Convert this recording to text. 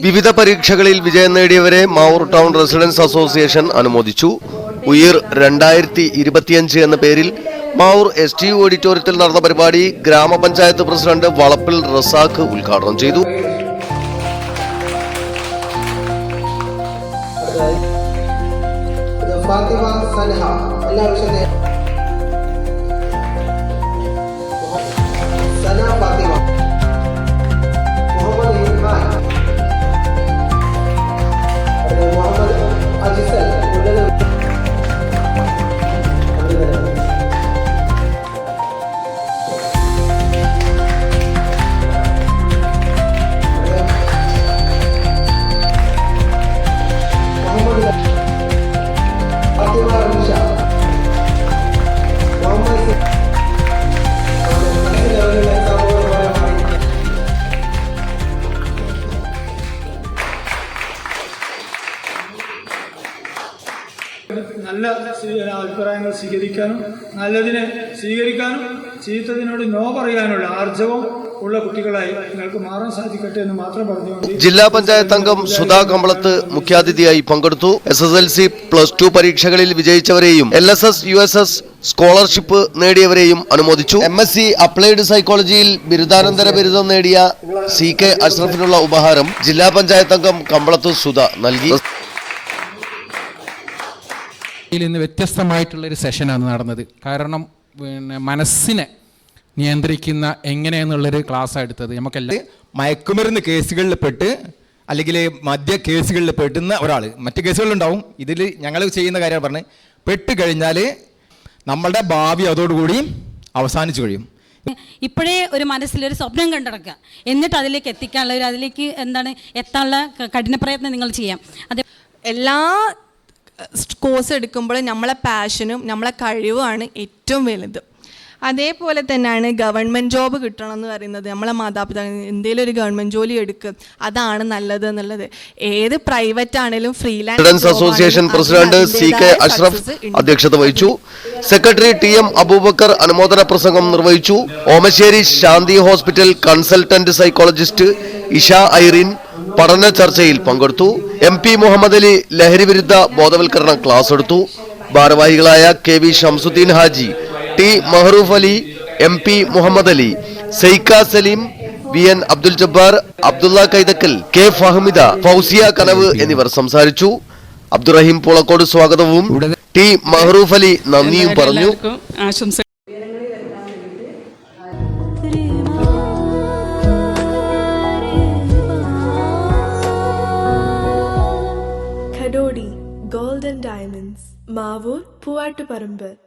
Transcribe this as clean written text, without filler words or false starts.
വിവിധ പരീക്ഷകളിൽ വിജയം നേടിയവരെ മാവൂർ ടൗൺ റെസിഡൻസ് അസോസിയേഷൻ അനുമോദിച്ചു. ഉയിർ 2025 എന്ന പേരിൽ മാവൂർ STU ഓഡിറ്റോറിയത്തിൽ നടന്ന പരിപാടി ഗ്രാമപഞ്ചായത്ത് പ്രസിഡന്റ് വളപ്പിൽ റസാഖ് ഉദ്ഘാടനം ചെയ്തു. നല്ല അഭിപ്രായങ്ങൾ സ്വീകരിക്കാനും നല്ലതിനെ സ്വീകരിക്കാനും ചീത്തതിനോട് നോ പറയാനുള്ള ആർജവം ഉള്ള കുട്ടികളായി നിങ്ങൾക്ക് മാറാൻ സാധിക്കട്ടെ എന്ന് മാത്രം പറഞ്ഞുകൊണ്ട് ജില്ലാ പഞ്ചായത്ത് അംഗം സുധാ കമ്പളത്ത് മുഖ്യാതിഥിയായി പങ്കെടുത്തു. SSLC +2 പരീക്ഷകളിൽ വിജയിച്ചവരെയും LSS USS സ്കോളർഷിപ്പ് നേടിയവരെയും അനുമോദിച്ചു. MSc അപ്ലൈഡ് സൈക്കോളജിയിൽ ബിരുദാനന്തര ബിരുദം നേടിയ CK അഷ്റഫിനുള്ള ഉപഹാരം ജില്ലാ പഞ്ചായത്ത് അംഗം കമ്പളത്ത് സുധ നൽകി. ഇന്ന് വ്യത്യസ്തമായിട്ടുള്ളൊരു സെഷനാണ് നടന്നത്. കാരണം മനസ്സിനെ നിയന്ത്രിക്കുന്ന എങ്ങനെയെന്നുള്ളൊരു ക്ലാസ്സാണ് എടുത്തത്. നമുക്കെല്ലാം മയക്കുമരുന്ന് കേസുകളിൽ പെട്ട് അല്ലെങ്കിൽ മദ്യ കേസുകളിൽ പെട്ടുന്ന ഒരാൾ മറ്റ് കേസുകളുണ്ടാവും. ഇതിൽ ഞങ്ങൾ ചെയ്യുന്ന കാര്യം പറഞ്ഞ് പെട്ട് കഴിഞ്ഞാൽ നമ്മളുടെ ഭാവി അതോടുകൂടി അവസാനിച്ചു കഴിയും. ഇപ്പോഴേ ഒരു മനസ്സിലൊരു സ്വപ്നം കണ്ടിടക്കുക, എന്നിട്ട് അതിലേക്ക് എത്തിക്കാനുള്ള അതിലേക്ക് എത്താനുള്ള കഠിന പ്രയത്നം നിങ്ങൾ ചെയ്യാം. അത് എല്ലാ കോഴ്സ് എടുക്കുമ്പോൾ നമ്മളെ പാഷനും നമ്മളെ കഴിവുമാണ് ഏറ്റവും വലുത്. അതേപോലെ തന്നെയാണ് ഗവൺമെൻറ് ജോബ് കിട്ടണം എന്ന് പറയുന്നത്. നമ്മളെ മാതാപിതാക്കൾ എന്തെങ്കിലും ഒരു ഗവൺമെൻറ് ജോലി എടുക്കുക, അതാണ് നല്ലത് എന്നുള്ളത്. ഏത് പ്രൈവറ്റ് ആണെങ്കിലും freelance association president CK Ashraf അധ്യക്ഷത വഹിച്ചു. സെക്രട്ടറി TM അബൂബക്കർ അനുമോദന പ്രസംഗം നിർവഹിച്ചു. Omassery Shanthi hospital consultant psychologist Isha Irene പഠന ചർച്ചയിൽ പങ്കെടുത്തു. MP മുഹമ്മദ് അലി ലഹരി വിരുദ്ധ ബോധവൽക്കരണ ക്ലാസ് എടുത്തു. ഭാരവാഹികളായ KV Shamsuddin Haji, T Maharoof Ali, MP Muhammad Ali, സൈക്ക Saleem, VN Abdul Jabbar, Abdulla Kaithakkal, K Fahmida, Fousiya Kanavu എന്നിവർ സംസാരിച്ചു. അബ്ദുറഹീം പൂളക്കോട് സ്വാഗതവും T മഹറൂഫ് അലി നന്ദിയും പറഞ്ഞു. Kadodi Gold and Diamonds, Mavur, Puvattuparambur.